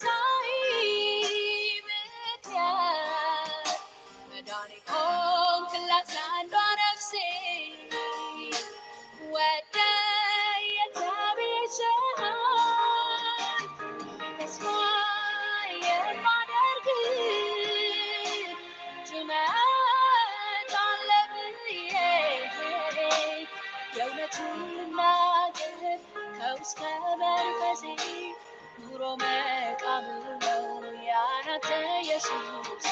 የከፍታዬ ምክንያት መዳኔ ሆንክላት ለአንዷ ነፍሴ ወደ የተቤዠሃት ተስፋ የማደርግ ትመጣለህ ብዬ የእውነቱን ልናገር ከውስጥ ከመንፈሴ ኑሮ መቃብር ነው ያንተ ኢየሱስ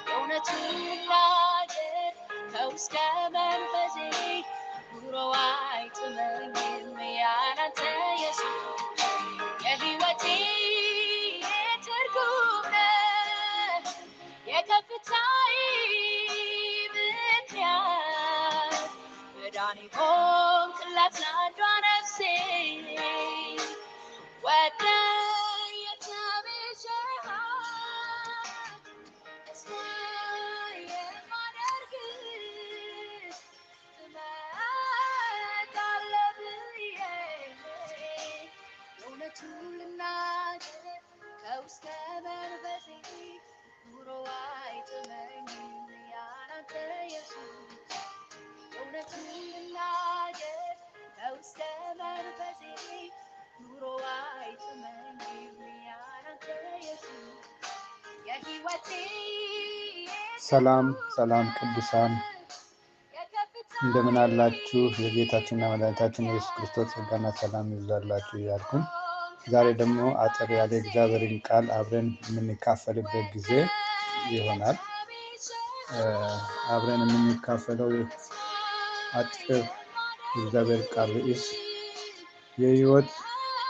የእውነቱን ልናገር ከውስጥ ከመንፈሴ ኑሮ አይጥመኝም ያንተ ኢየሱስ የሕይወቴ ትርጉም ነህ የከፍታዬ ምክንያት መዳኔ ሆንክላት ለአንዷ ነፍሴ ወደ የተቤዠሃት ተስፋ የማደርግ ትመጣለህ ብዬ እውነቱን ልናገር ከውስጥ ከመንፈሴ ኑሮ አይጥመኝም ያንተ ኢየሱስ እውነቱን ልናገር ከውስጥ ከመንፈሴ ኑሮ አይጥመኝም ያንተ ኢየሱስ የሕይወቴ ሰላም ቅዱሳን እንደምን አላችሁ? የጌታችንና መድኃኒታችን ኢየሱስ ክርስቶስ ጸጋና ሰላም ይብዛላችሁ እያልኩኝ ዛሬ ደግሞ አጠር ያለ እግዚአብሔርን ቃል አብረን የምንካፈልበት ጊዜ ይሆናል። አብረን የምንካፈለው አጭር የእግዚአብሔር ቃል ርዕስ የሕይወት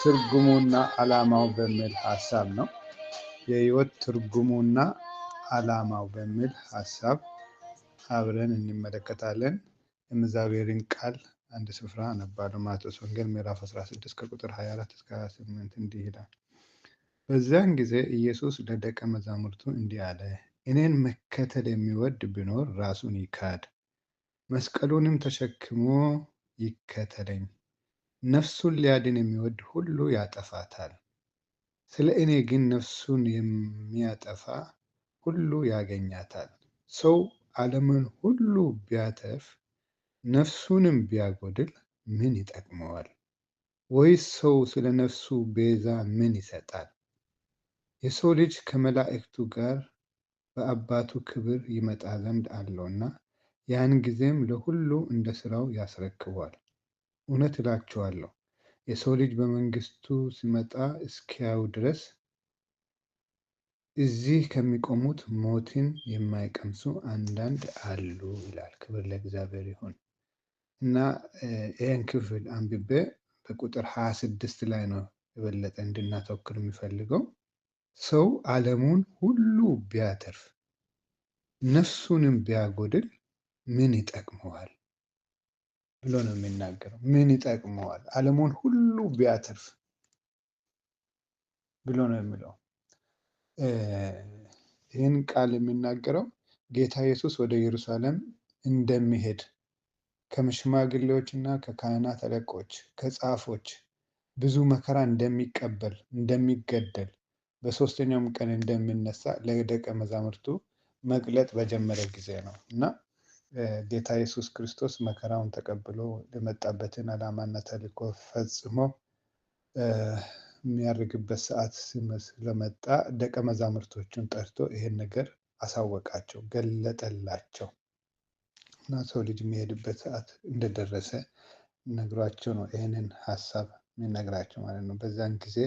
ትርጉሙና ዓላማው በሚል ሀሳብ ነው። የሕይወት ትርጉሙና ዓላማው በሚል ሀሳብ አብረን እንመለከታለን። የእግዚአብሔርን ቃል አንድ ስፍራ አነባለሁ። ማቴዎስ ወንጌል ምዕራፍ 16 ከቁጥር 24 እስከ 28 እንዲህ ይላል። በዚያን ጊዜ ኢየሱስ ለደቀ መዛሙርቱ እንዲህ አለ፣ እኔን መከተል የሚወድ ቢኖር ራሱን ይካድ፣ መስቀሉንም ተሸክሞ ይከተለኝ። ነፍሱን ሊያድን የሚወድ ሁሉ ያጠፋታል፣ ስለ እኔ ግን ነፍሱን የሚያጠፋ ሁሉ ያገኛታል። ሰው ዓለምን ሁሉ ቢያተርፍ ነፍሱንም ቢያጎድል ምን ይጠቅመዋል? ወይስ ሰው ስለ ነፍሱ ቤዛ ምን ይሰጣል? የሰው ልጅ ከመላእክቱ ጋር በአባቱ ክብር ይመጣ ዘንድ አለውና ያን ጊዜም ለሁሉ እንደ ሥራው ያስረክበዋል። እውነት እላችኋለሁ የሰው ልጅ በመንግሥቱ ሲመጣ እስኪያዩ ድረስ እዚህ ከሚቆሙት ሞትን የማይቀምሱ አንዳንድ አሉ ይላል። ክብር ለእግዚአብሔር ይሁን እና ይህን ክፍል አንብቤ በቁጥር 26 ላይ ነው የበለጠ እንድናተኩር የሚፈልገው። ሰው ዓለሙን ሁሉ ቢያተርፍ ነፍሱንም ቢያጎድል ምን ይጠቅመዋል ብሎ ነው የሚናገረው። ምን ይጠቅመዋል? ዓለሙን ሁሉ ቢያተርፍ ብሎ ነው የሚለው። ይህን ቃል የሚናገረው ጌታ ኢየሱስ ወደ ኢየሩሳሌም እንደሚሄድ ከሽማግሌዎች እና ከካህናት አለቆች ከጻፎች ብዙ መከራ እንደሚቀበል እንደሚገደል በሶስተኛውም ቀን እንደሚነሳ ለደቀ መዛሙርቱ መግለጥ በጀመረ ጊዜ ነው እና ጌታ ኢየሱስ ክርስቶስ መከራውን ተቀብሎ የመጣበትን ዓላማና ተልእኮ ፈጽሞ የሚያርግበት ሰዓት ስለመጣ ደቀ መዛሙርቶቹን ጠርቶ ይሄን ነገር አሳወቃቸው፣ ገለጠላቸው እና ሰው ልጅ የሚሄድበት ሰዓት እንደደረሰ ነግሯቸው ነው ይህንን ሀሳብ የሚነግራቸው ማለት ነው። በዛን ጊዜ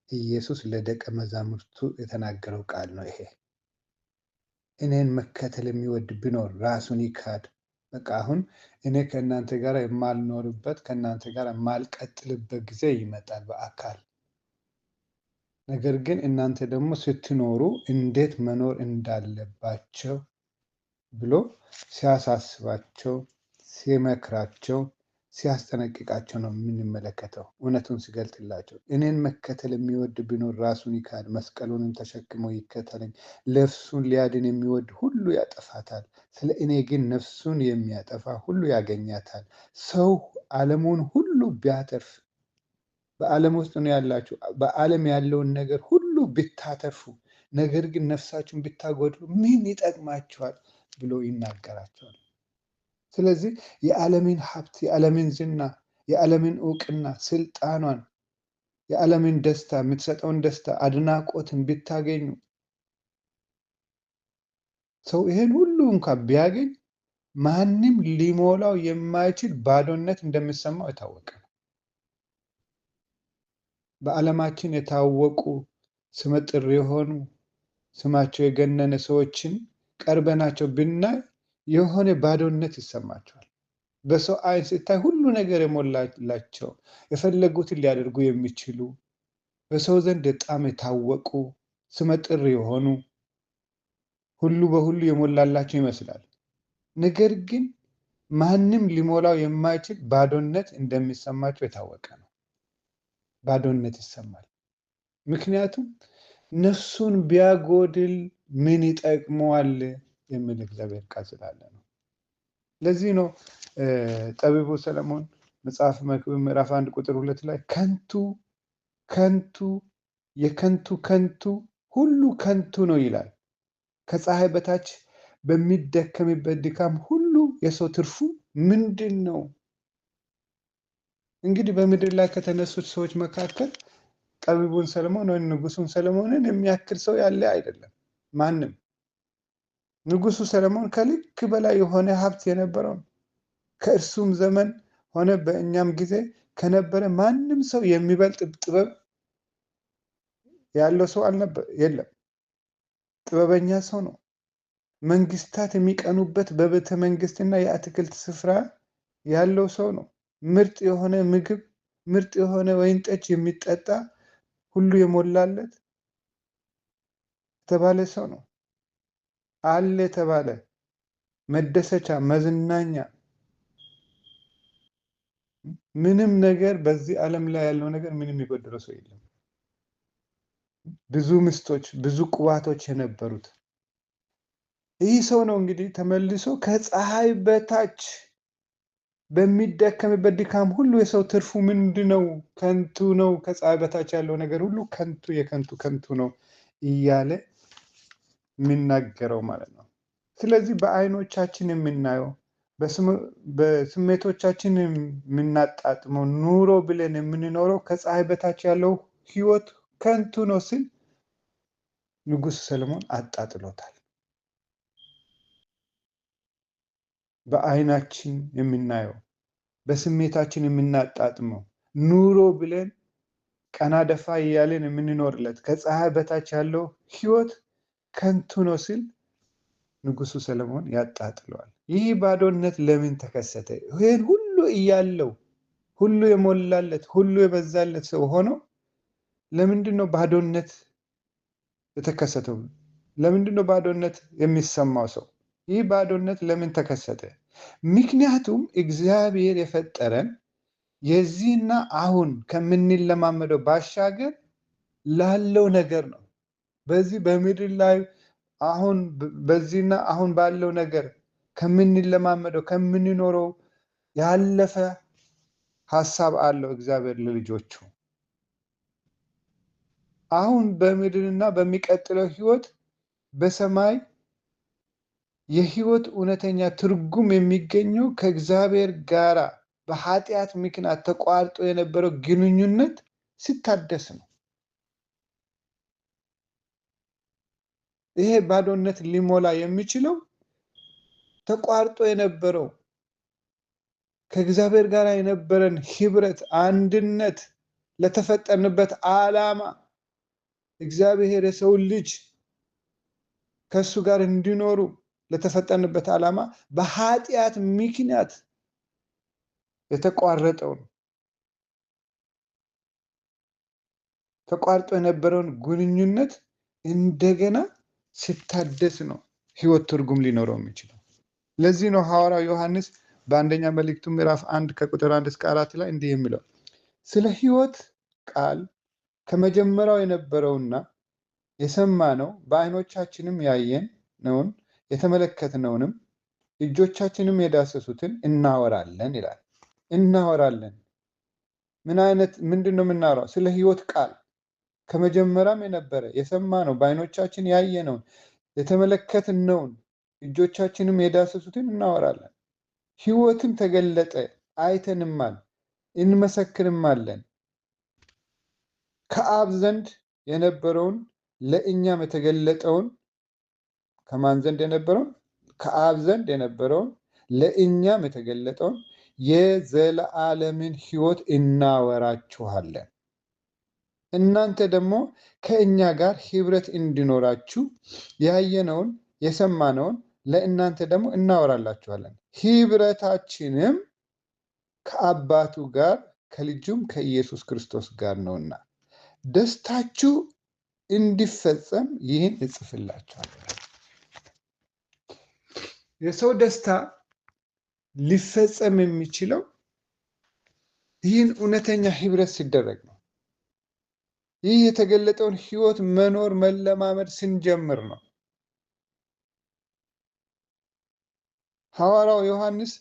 ኢየሱስ ለደቀ መዛሙርቱ የተናገረው ቃል ነው ይሄ። እኔን መከተል የሚወድ ቢኖር ራሱን ይካድ። በቃ አሁን እኔ ከእናንተ ጋር የማልኖርበት ከእናንተ ጋር የማልቀጥልበት ጊዜ ይመጣል በአካል። ነገር ግን እናንተ ደግሞ ስትኖሩ እንዴት መኖር እንዳለባቸው ብሎ ሲያሳስባቸው፣ ሲመክራቸው፣ ሲያስጠነቅቃቸው ነው የምንመለከተው። እውነቱን ሲገልጥላቸው እኔን መከተል የሚወድ ቢኖር ራሱን ይካድ፣ መስቀሉንም ተሸክሞ ይከተለኝ። ነፍሱን ሊያድን የሚወድ ሁሉ ያጠፋታል፣ ስለ እኔ ግን ነፍሱን የሚያጠፋ ሁሉ ያገኛታል። ሰው ዓለሙን ሁሉ ቢያተርፍ በዓለም ውስጥ ነው ያላችሁ። በዓለም ያለውን ነገር ሁሉ ብታተርፉ ነገር ግን ነፍሳችሁን ብታጎድሉ ምን ይጠቅማችኋል ብሎ ይናገራቸዋል። ስለዚህ የዓለምን ሀብት፣ የዓለምን ዝና፣ የዓለምን እውቅና፣ ስልጣኗን፣ የዓለምን ደስታ፣ የምትሰጠውን ደስታ፣ አድናቆትን ብታገኙ ሰው ይሄን ሁሉ እንኳን ቢያገኝ ማንም ሊሞላው የማይችል ባዶነት እንደሚሰማው የታወቀ ነው። በዓለማችን የታወቁ ስመጥር የሆኑ ስማቸው የገነነ ሰዎችን ቀርበናቸው ብናይ የሆነ ባዶነት ይሰማቸዋል። በሰው ዓይን ሲታይ ሁሉ ነገር የሞላላቸው የፈለጉትን ሊያደርጉ የሚችሉ በሰው ዘንድ በጣም የታወቁ ስመጥር የሆኑ ሁሉ በሁሉ የሞላላቸው ይመስላል። ነገር ግን ማንም ሊሞላው የማይችል ባዶነት እንደሚሰማቸው የታወቀ ነው። ባዶነት ይሰማል። ምክንያቱም ነፍሱን ቢያጎድል ምን ይጠቅመዋል የሚል እግዚአብሔር ቃል ስላለ ነው። ለዚህ ነው ጠቢቡ ሰለሞን መጽሐፍ መክብብ ምዕራፍ 1 ቁጥር 2 ላይ ከንቱ ከንቱ የከንቱ ከንቱ ሁሉ ከንቱ ነው ይላል። ከፀሐይ በታች በሚደከምበት ድካም ሁሉ የሰው ትርፉ ምንድን ነው? እንግዲህ በምድር ላይ ከተነሱት ሰዎች መካከል ጠቢቡን ሰለሞን ወይም ንጉሱን ሰለሞንን የሚያክል ሰው ያለ አይደለም ማንም። ንጉሱ ሰለሞን ከልክ በላይ የሆነ ሀብት የነበረው ከእርሱም ዘመን ሆነ በእኛም ጊዜ ከነበረ ማንም ሰው የሚበልጥ ጥበብ ያለው ሰው የለም። ጥበበኛ ሰው ነው። መንግስታት የሚቀኑበት በቤተ መንግስትና የአትክልት ስፍራ ያለው ሰው ነው። ምርጥ የሆነ ምግብ፣ ምርጥ የሆነ ወይን ጠጅ የሚጠጣ ሁሉ የሞላለት የተባለ ሰው ነው። አለ የተባለ መደሰቻ፣ መዝናኛ፣ ምንም ነገር በዚህ ዓለም ላይ ያለው ነገር ምንም የሚጎድለው ሰው የለም። ብዙ ምስቶች፣ ብዙ ቁባቶች የነበሩት ይህ ሰው ነው። እንግዲህ ተመልሶ ከፀሐይ በታች በሚደከምበት ድካም ሁሉ የሰው ትርፉ ምንድነው? ከንቱ ነው። ከፀሐይ በታች ያለው ነገር ሁሉ ከንቱ የከንቱ ከንቱ ነው እያለ የሚናገረው ማለት ነው። ስለዚህ በዓይኖቻችን የምናየው በስሜቶቻችን የምናጣጥመው ኑሮ ብለን የምንኖረው ከፀሐይ በታች ያለው ህይወት ከንቱ ነው ሲል ንጉሥ ሰለሞን አጣጥሎታል። በዓይናችን የምናየው በስሜታችን የምናጣጥመው ኑሮ ብለን ቀና ደፋ እያለን የምንኖርለት ከፀሐይ በታች ያለው ህይወት ከንቱ ነው ሲል ንጉሱ ሰለሞን ያጣጥለዋል። ይህ ባዶነት ለምን ተከሰተ? ይህን ሁሉ እያለው ሁሉ የሞላለት ሁሉ የበዛለት ሰው ሆኖ ለምንድን ነው ባዶነት የተከሰተው? ለምንድን ነው ባዶነት የሚሰማው ሰው? ይህ ባዶነት ለምን ተከሰተ? ምክንያቱም እግዚአብሔር የፈጠረን የዚህና አሁን ከምንለማመደው ባሻገር ላለው ነገር ነው። በዚህ በምድር ላይ አሁን በዚህና አሁን ባለው ነገር ከምንለማመደው ከምንኖረው ያለፈ ሐሳብ አለው እግዚአብሔር ለልጆቹ። አሁን በምድርና በሚቀጥለው ህይወት በሰማይ የህይወት እውነተኛ ትርጉም የሚገኘው ከእግዚአብሔር ጋር በኃጢአት ምክንያት ተቋርጦ የነበረው ግንኙነት ሲታደስ ነው። ይሄ ባዶነት ሊሞላ የሚችለው ተቋርጦ የነበረው ከእግዚአብሔር ጋር የነበረን ህብረት፣ አንድነት፣ ለተፈጠርንበት ዓላማ እግዚአብሔር የሰው ልጅ ከእሱ ጋር እንዲኖሩ ለተፈጠርንበት ዓላማ በኃጢአት ምክንያት የተቋረጠውን ተቋርጦ የነበረውን ግንኙነት እንደገና ሲታደስ ነው ህይወት ትርጉም ሊኖረው የሚችለው። ለዚህ ነው ሐዋርያው ዮሐንስ በአንደኛ መልእክቱ ምዕራፍ 1 ከቁጥር 1 እስከ 4 ላይ እንዲህ የሚለው ስለ ህይወት ቃል ከመጀመሪያው የነበረውና የሰማነው በዓይኖቻችንም ያየነውን የተመለከትነውንም እጆቻችንም የዳሰሱትን እናወራለን ይላል። እናወራለን ምንድነው የምናወራው? ስለ ህይወት ቃል ከመጀመሪያም የነበረ የሰማነው በዓይኖቻችን ያየነውን የተመለከትነውን እጆቻችንም የዳሰሱትን እናወራለን። ህይወትም ተገለጠ፣ አይተንማል፣ እንመሰክርማለን። ከአብ ዘንድ የነበረውን ለእኛም የተገለጠውን ከማን ዘንድ የነበረውን? ከአብ ዘንድ የነበረውን ለእኛም የተገለጠውን የዘላለምን ህይወት እናወራችኋለን። እናንተ ደግሞ ከእኛ ጋር ህብረት እንዲኖራችሁ ያየነውን የሰማነውን ለእናንተ ደግሞ እናወራላችኋለን። ህብረታችንም ከአባቱ ጋር ከልጁም ከኢየሱስ ክርስቶስ ጋር ነውና ደስታችሁ እንዲፈጸም ይህን እጽፍላችኋለሁ። የሰው ደስታ ሊፈጸም የሚችለው ይህን እውነተኛ ህብረት ሲደረግ ነው። ይህ የተገለጠውን ህይወት መኖር መለማመድ ስንጀምር ነው። ሐዋርያው ዮሐንስ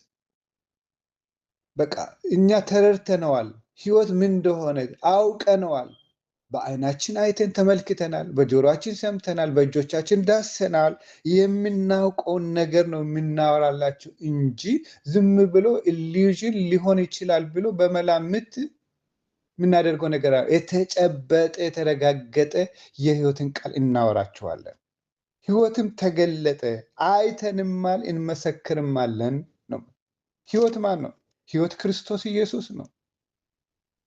በቃ እኛ ተረድተነዋል፣ ህይወት ምን እንደሆነ አውቀነዋል፣ በዓይናችን አይተን ተመልክተናል፣ በጆሮአችን ሰምተናል፣ በእጆቻችን ዳሰናል፣ የምናውቀውን ነገር ነው የምናወራላችሁ እንጂ ዝም ብሎ ኢሉዥን ሊሆን ይችላል ብሎ በመላምት የምናደርገው ነገር የተጨበጠ የተረጋገጠ የህይወትን ቃል እናወራችኋለን። ህይወትም ተገለጠ፣ አይተንማል፣ እንመሰክርማለን ነው። ህይወት ማን ነው? ህይወት ክርስቶስ ኢየሱስ ነው።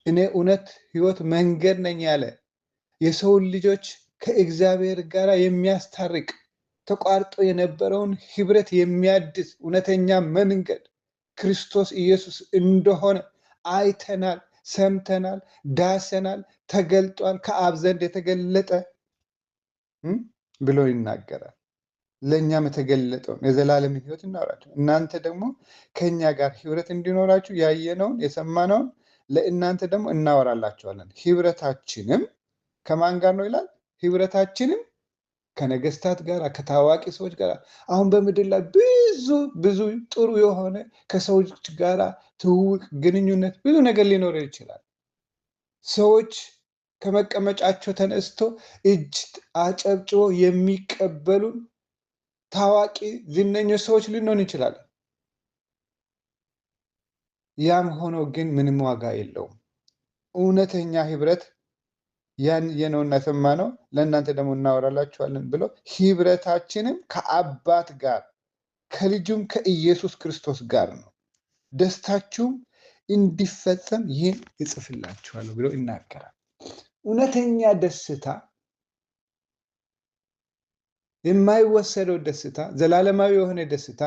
እኔ እውነት ህይወት መንገድ ነኝ ያለ የሰውን ልጆች ከእግዚአብሔር ጋር የሚያስታርቅ ተቋርጦ የነበረውን ህብረት የሚያድስ እውነተኛ መንገድ ክርስቶስ ኢየሱስ እንደሆነ አይተናል፣ ሰምተናል፣ ዳሰናል፣ ተገልጧል፣ ከአብ ዘንድ የተገለጠ ብሎ ይናገራል። ለእኛም የተገለጠውን የዘላለም ህይወት እናወራችሁ። እናንተ ደግሞ ከእኛ ጋር ህብረት እንዲኖራችሁ ያየነውን የሰማነውን ለእናንተ ደግሞ እናወራላችኋለን። ህብረታችንም ከማን ጋር ነው ይላል? ህብረታችንም ከነገስታት ጋር፣ ከታዋቂ ሰዎች ጋር። አሁን በምድር ላይ ብዙ ጥሩ የሆነ ከሰዎች ጋር ትውውቅ፣ ግንኙነት፣ ብዙ ነገር ሊኖር ይችላል። ሰዎች ከመቀመጫቸው ተነስቶ እጅ አጨብጭቦ የሚቀበሉን ታዋቂ ዝነኞች ሰዎች ልንሆን እንችላለን። ያም ሆኖ ግን ምንም ዋጋ የለውም። እውነተኛ ህብረት ያን የነውና ሰማነው ለእናንተ ደግሞ እናወራላችኋለን ብሎ ህብረታችንም ከአባት ጋር ከልጁም ከኢየሱስ ክርስቶስ ጋር ነው፣ ደስታችሁም እንዲፈጸም ይህን እጽፍላችኋለሁ ብሎ ይናገራል። እውነተኛ ደስታ፣ የማይወሰደው ደስታ፣ ዘላለማዊ የሆነ ደስታ፣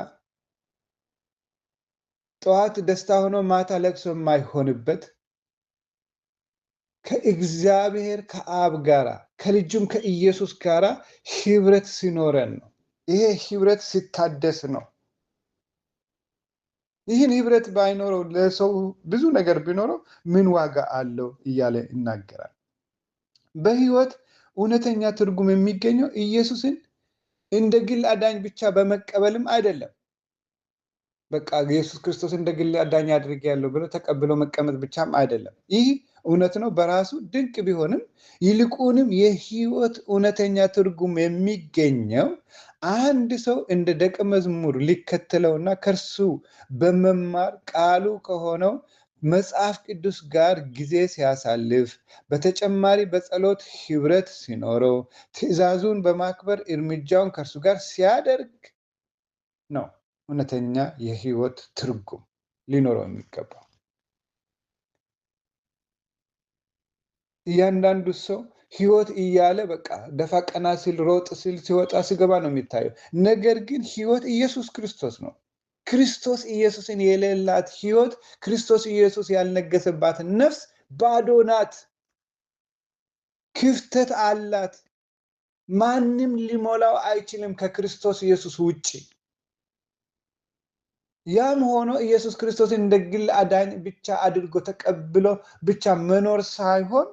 ጠዋት ደስታ ሆኖ ማታ ለቅሶ የማይሆንበት ከእግዚአብሔር ከአብ ጋራ ከልጁም ከኢየሱስ ጋራ ህብረት ሲኖረን ነው። ይሄ ህብረት ሲታደስ ነው። ይህን ህብረት ባይኖረው ለሰው ብዙ ነገር ቢኖረው ምን ዋጋ አለው እያለ ይናገራል። በህይወት እውነተኛ ትርጉም የሚገኘው ኢየሱስን እንደ ግል አዳኝ ብቻ በመቀበልም አይደለም። በቃ ኢየሱስ ክርስቶስ እንደ ግል አዳኝ አድርጌያለሁ ብሎ ተቀብሎ መቀመጥ ብቻም አይደለም። ይህ እውነት ነው፣ በራሱ ድንቅ ቢሆንም ይልቁንም የህይወት እውነተኛ ትርጉም የሚገኘው አንድ ሰው እንደ ደቀ መዝሙር ሊከተለውና ከእርሱ በመማር ቃሉ ከሆነው መጽሐፍ ቅዱስ ጋር ጊዜ ሲያሳልፍ፣ በተጨማሪ በጸሎት ህብረት ሲኖረው፣ ትእዛዙን በማክበር እርምጃውን ከእርሱ ጋር ሲያደርግ ነው እውነተኛ የህይወት ትርጉም ሊኖረው የሚገባው። እያንዳንዱ ሰው ህይወት እያለ በቃ ደፋ ቀና ሲል፣ ሮጥ ሲል፣ ሲወጣ ሲገባ ነው የሚታየው። ነገር ግን ህይወት ኢየሱስ ክርስቶስ ነው። ክርስቶስ ኢየሱስን የሌላት ህይወት፣ ክርስቶስ ኢየሱስ ያልነገሰባት ነፍስ ባዶ ናት፣ ክፍተት አላት። ማንም ሊሞላው አይችልም ከክርስቶስ ኢየሱስ ውጪ። ያም ሆኖ ኢየሱስ ክርስቶስን እንደ ግል አዳኝ ብቻ አድርጎ ተቀብሎ ብቻ መኖር ሳይሆን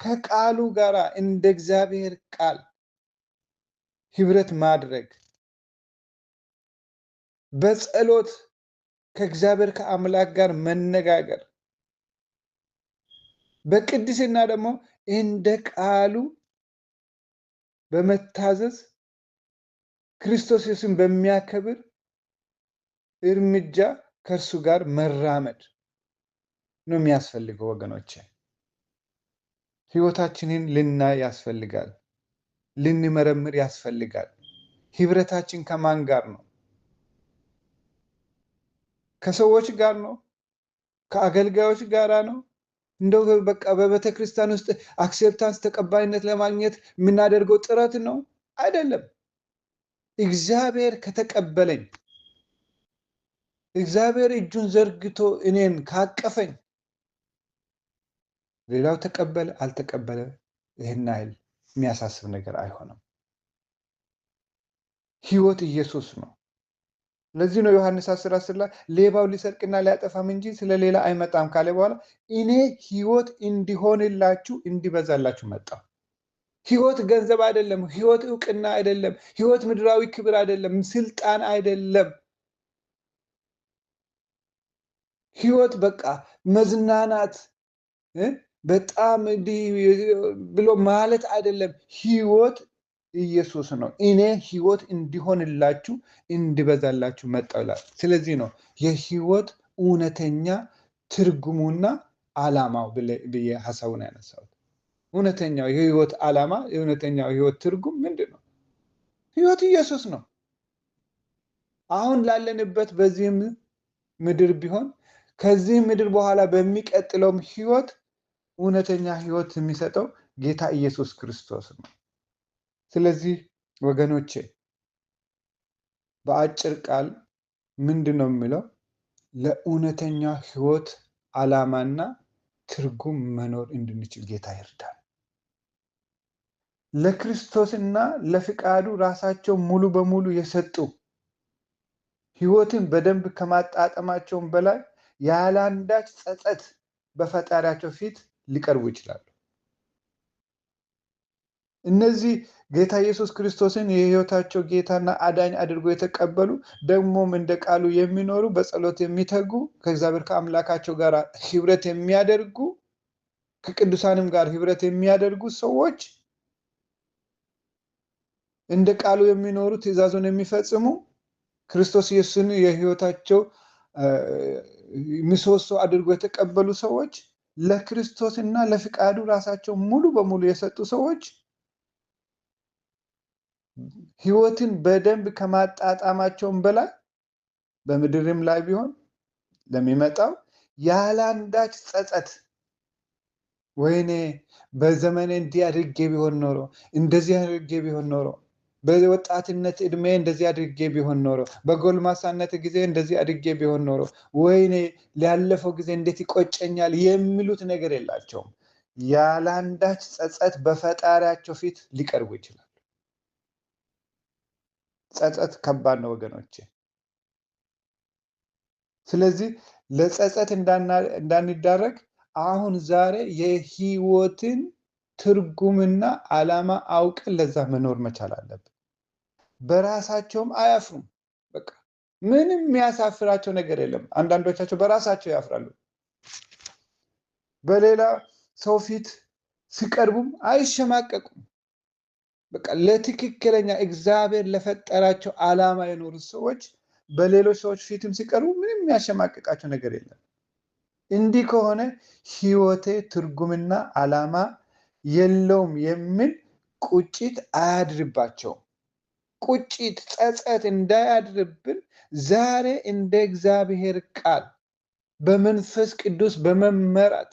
ከቃሉ ጋር እንደ እግዚአብሔር ቃል ህብረት ማድረግ፣ በጸሎት ከእግዚአብሔር ከአምላክ ጋር መነጋገር፣ በቅድስና ደግሞ እንደ ቃሉ በመታዘዝ ክርስቶስ ኢየሱስን በሚያከብር እርምጃ ከእርሱ ጋር መራመድ ነው የሚያስፈልገው ወገኖቼ። ህይወታችንን ልናይ ያስፈልጋል፣ ልንመረምር ያስፈልጋል። ህብረታችን ከማን ጋር ነው? ከሰዎች ጋር ነው? ከአገልጋዮች ጋር ነው? እንደው በቃ በቤተ ክርስቲያን ውስጥ አክሴፕታንስ ተቀባይነት ለማግኘት የምናደርገው ጥረት ነው? አይደለም። እግዚአብሔር ከተቀበለኝ፣ እግዚአብሔር እጁን ዘርግቶ እኔን ካቀፈኝ፣ ሌላው ተቀበለ አልተቀበለ ይህን ያህል የሚያሳስብ ነገር አይሆንም። ህይወት ኢየሱስ ነው። ለዚህ ነው ዮሐንስ 10:10 ላይ ሌባው ሊሰርቅና ሊያጠፋም እንጂ ስለሌላ አይመጣም ካለ በኋላ እኔ ህይወት እንዲሆንላችሁ እንዲበዛላችሁ መጣሁ። ህይወት ገንዘብ አይደለም። ህይወት እውቅና አይደለም። ህይወት ምድራዊ ክብር አይደለም። ስልጣን አይደለም። ህይወት በቃ መዝናናት በጣም ብሎ ማለት አይደለም። ህይወት ኢየሱስ ነው። እኔ ህይወት እንዲሆንላችሁ እንዲበዛላችሁ መጣሁ ይላል። ስለዚህ ነው የህይወት እውነተኛ ትርጉሙና ዓላማው ብዬ ሀሳቡን ያነሳሁት። እውነተኛው የህይወት ዓላማ፣ እውነተኛው የህይወት ትርጉም ምንድን ነው? ህይወት ኢየሱስ ነው። አሁን ላለንበት በዚህም ምድር ቢሆን ከዚህ ምድር በኋላ በሚቀጥለውም ህይወት እውነተኛ ህይወት የሚሰጠው ጌታ ኢየሱስ ክርስቶስ ነው። ስለዚህ ወገኖቼ በአጭር ቃል ምንድን ነው የሚለው? ለእውነተኛ ህይወት ዓላማና ትርጉም መኖር እንድንችል ጌታ ይርዳል። ለክርስቶስና ለፍቃዱ ራሳቸው ሙሉ በሙሉ የሰጡ ህይወትን በደንብ ከማጣጣማቸውም በላይ ያላንዳች ጸጸት በፈጣሪያቸው ፊት ሊቀርቡ ይችላሉ። እነዚህ ጌታ ኢየሱስ ክርስቶስን የህይወታቸው ጌታና አዳኝ አድርጎ የተቀበሉ ደግሞም እንደ ቃሉ የሚኖሩ በጸሎት የሚተጉ ከእግዚአብሔር ከአምላካቸው ጋር ህብረት የሚያደርጉ ከቅዱሳንም ጋር ህብረት የሚያደርጉ ሰዎች እንደ ቃሉ የሚኖሩ ትእዛዙን የሚፈጽሙ ክርስቶስ ኢየሱስን የህይወታቸው ምሰሶ አድርጎ የተቀበሉ ሰዎች ለክርስቶስና ለፍቃዱ ራሳቸው ሙሉ በሙሉ የሰጡ ሰዎች ህይወትን በደንብ ከማጣጣማቸውም በላይ በምድርም ላይ ቢሆን ለሚመጣው ያላንዳች ጸጸት ወይኔ በዘመኔ እንዲህ አድርጌ ቢሆን ኖሮ፣ እንደዚህ አድርጌ ቢሆን ኖሮ፣ በወጣትነት እድሜ እንደዚህ አድርጌ ቢሆን ኖሮ፣ በጎልማሳነት ጊዜ እንደዚህ አድርጌ ቢሆን ኖሮ፣ ወይኔ ሊያለፈው ጊዜ እንዴት ይቆጨኛል የሚሉት ነገር የላቸውም። ያላንዳች ጸጸት በፈጣሪያቸው ፊት ሊቀርቡ ይችላል። ጸጸት ከባድ ነው ወገኖቼ። ስለዚህ ለጸጸት እንዳንዳረግ አሁን ዛሬ የህይወትን ትርጉምና ዓላማ አውቀን ለዛ መኖር መቻል አለብን። በራሳቸውም አያፍሩም። በቃ ምንም የሚያሳፍራቸው ነገር የለም። አንዳንዶቻቸው በራሳቸው ያፍራሉ። በሌላ ሰው ፊት ሲቀርቡም አይሸማቀቁም። በቃ ለትክክለኛ እግዚአብሔር ለፈጠራቸው ዓላማ የኖሩት ሰዎች በሌሎች ሰዎች ፊትም ሲቀርቡ ምንም የሚያሸማቀቃቸው ነገር የለም። እንዲህ ከሆነ ህይወቴ ትርጉምና ዓላማ የለውም የሚል ቁጭት አያድርባቸውም። ቁጭት፣ ጸጸት እንዳያድርብን ዛሬ እንደ እግዚአብሔር ቃል በመንፈስ ቅዱስ በመመራት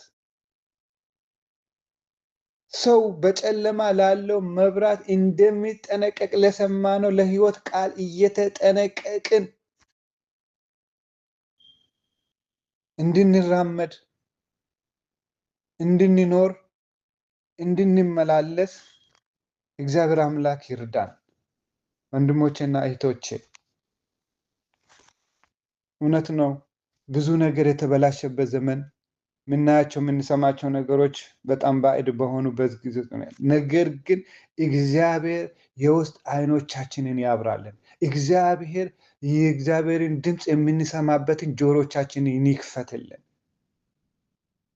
ሰው በጨለማ ላለው መብራት እንደሚጠነቀቅ ለሰማነው ለህይወት ቃል እየተጠነቀቅን እንድንራመድ፣ እንድንኖር፣ እንድንመላለስ እግዚአብሔር አምላክ ይርዳን። ወንድሞቼና እህቶቼ እውነት ነው ብዙ ነገር የተበላሸበት ዘመን፣ ምናያቸው የምንሰማቸው ነገሮች በጣም ባዕድ በሆኑበት ጊዜ ነው። ነገር ግን እግዚአብሔር የውስጥ አይኖቻችንን ያብራልን። እግዚአብሔር የእግዚአብሔርን ድምፅ የምንሰማበትን ጆሮቻችንን ይክፈትልን።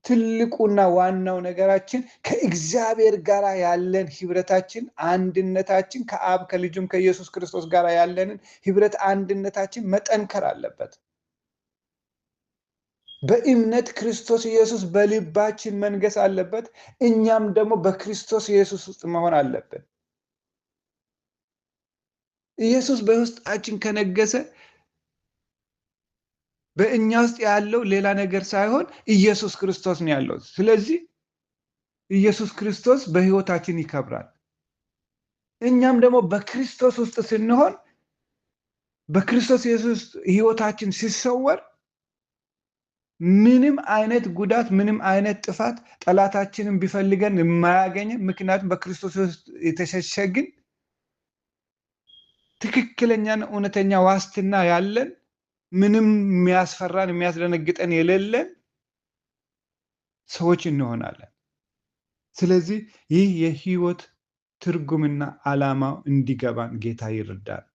ትልቁና ዋናው ነገራችን ከእግዚአብሔር ጋር ያለን ህብረታችን፣ አንድነታችን ከአብ ከልጁም ከኢየሱስ ክርስቶስ ጋር ያለንን ህብረት አንድነታችን መጠንከር አለበት። በእምነት ክርስቶስ ኢየሱስ በልባችን መንገስ አለበት። እኛም ደግሞ በክርስቶስ ኢየሱስ ውስጥ መሆን አለብን። ኢየሱስ በውስጣችን ከነገሰ በእኛ ውስጥ ያለው ሌላ ነገር ሳይሆን ኢየሱስ ክርስቶስ ነው ያለው። ስለዚህ ኢየሱስ ክርስቶስ በህይወታችን ይከብራል። እኛም ደግሞ በክርስቶስ ውስጥ ስንሆን በክርስቶስ ኢየሱስ ህይወታችን ሲሰወር ምንም አይነት ጉዳት ምንም አይነት ጥፋት ጠላታችንን ቢፈልገን የማያገኝ፣ ምክንያቱም በክርስቶስ ውስጥ የተሸሸግን ትክክለኛና እውነተኛ ዋስትና ያለን ምንም የሚያስፈራን የሚያስደነግጠን የሌለን ሰዎች እንሆናለን። ስለዚህ ይህ የህይወት ትርጉምና ዓላማው እንዲገባን ጌታ ይርዳል።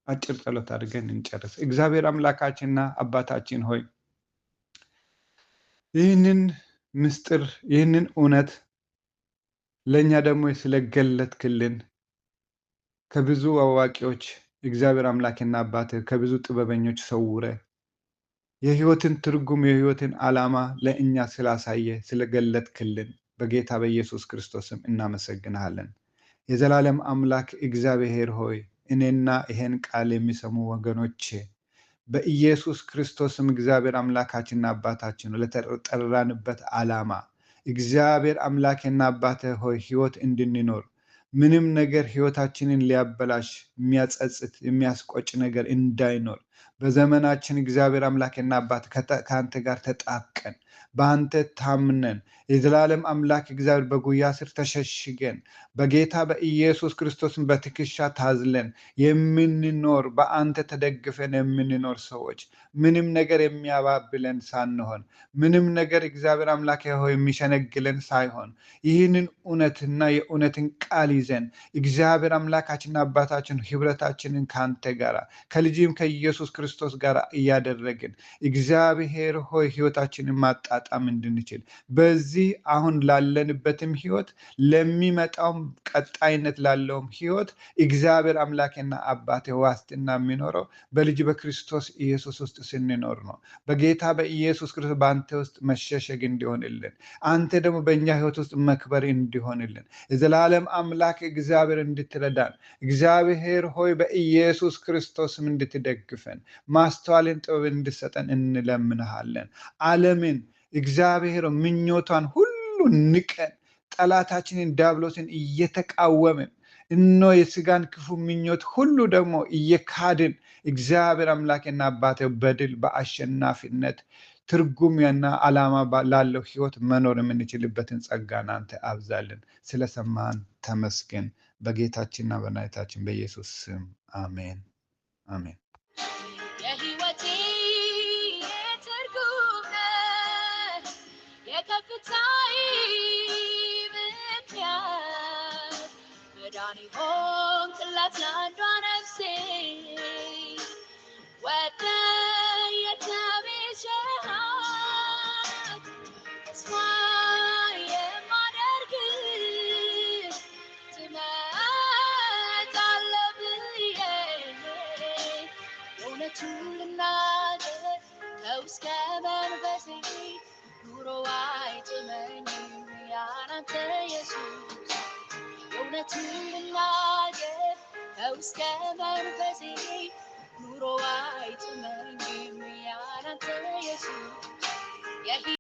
አጭር ጸሎት አድርገን እንጨርስ። እግዚአብሔር አምላካችንና አባታችን ሆይ ይህንን ምስጢር ይህንን እውነት ለእኛ ደግሞ ስለገለጥክልን ከብዙ አዋቂዎች እግዚአብሔር አምላክና አባትህ ከብዙ ጥበበኞች ሰውረ የህይወትን ትርጉም የህይወትን ዓላማ ለእኛ ስላሳየ ስለገለጥክልን በጌታ በኢየሱስ ክርስቶስም እናመሰግንሃለን። የዘላለም አምላክ እግዚአብሔር ሆይ እኔና ይሄን ቃል የሚሰሙ ወገኖቼ በኢየሱስ ክርስቶስም እግዚአብሔር አምላካችንና አባታችን ለተጠራንበት ዓላማ እግዚአብሔር አምላክና አባትህ ሆይ ህይወት እንድንኖር ምንም ነገር ህይወታችንን ሊያበላሽ የሚያጸጽት የሚያስቆጭ ነገር እንዳይኖር በዘመናችን እግዚአብሔር አምላክና አባት ከአንተ ጋር ተጣብቀን በአንተ ታምነን የዘላለም አምላክ እግዚአብሔር በጉያ ስር ተሸሽገን በጌታ በኢየሱስ ክርስቶስን በትከሻ ታዝለን የምንኖር በአንተ ተደግፈን የምንኖር ሰዎች ምንም ነገር የሚያባብለን ሳንሆን ምንም ነገር እግዚአብሔር አምላክ ሆይ የሚሸነግለን ሳይሆን ይህንን እውነትና የእውነትን ቃል ይዘን እግዚአብሔር አምላካችንና አባታችን ህብረታችንን ከአንተ ጋር ከልጅም ከኢየሱስ ክርስቶስ ጋር እያደረግን እግዚአብሔር ሆይ ህይወታችንን ማጣጣም እንድንችል በዚህ አሁን ላለንበትም ህይወት ለሚመጣውም ቀጣይነት ላለውም ህይወት እግዚአብሔር አምላክና አባቴ ዋስትና የሚኖረው በልጅ በክርስቶስ ኢየሱስ ውስጥ ስንኖር ነው። በጌታ በኢየሱስ ክርስቶስ በአንተ ውስጥ መሸሸግ እንዲሆንልን አንተ ደግሞ በእኛ ህይወት ውስጥ መክበር እንዲሆንልን የዘላለም አምላክ እግዚአብሔር እንድትረዳን እግዚአብሔር ሆይ በኢየሱስ ክርስቶስም እንድትደግፈን ማስተዋልን ጥበብን እንድሰጠን እንለምንሃለን። ዓለምን እግዚአብሔር ምኞቷን ሁሉ ንቀን ጠላታችንን ዲያብሎስን እየተቃወምን እኖ የስጋን ክፉ ምኞት ሁሉ ደግሞ እየካድን እግዚአብሔር አምላክና አባቴ በድል በአሸናፊነት ትርጉምና ዓላማ ላለው ህይወት መኖር የምንችልበትን ጸጋን አንተ አብዛልን። ስለሰማን ተመስገን። በጌታችንና በናይታችን በኢየሱስ ስም አሜን አሜን። የህይወቴ ትርጉም ነህ፣ የከፍታዬ ምክንያት፣ መዳኔ ሆንክላት ለአንዷ ነፍሴ ወደ የተቤዠሃት ተስፋ የማደርግ ትመጣለህ ብዬ እውነቱን ልናገር ከውስጥ ከመንፈሴ ኑሮ አይጥመኝም ያላንተ ኢየሱስ። እውነቱን ልናገር ከውስጥ ከመንፈሴ ኑሮ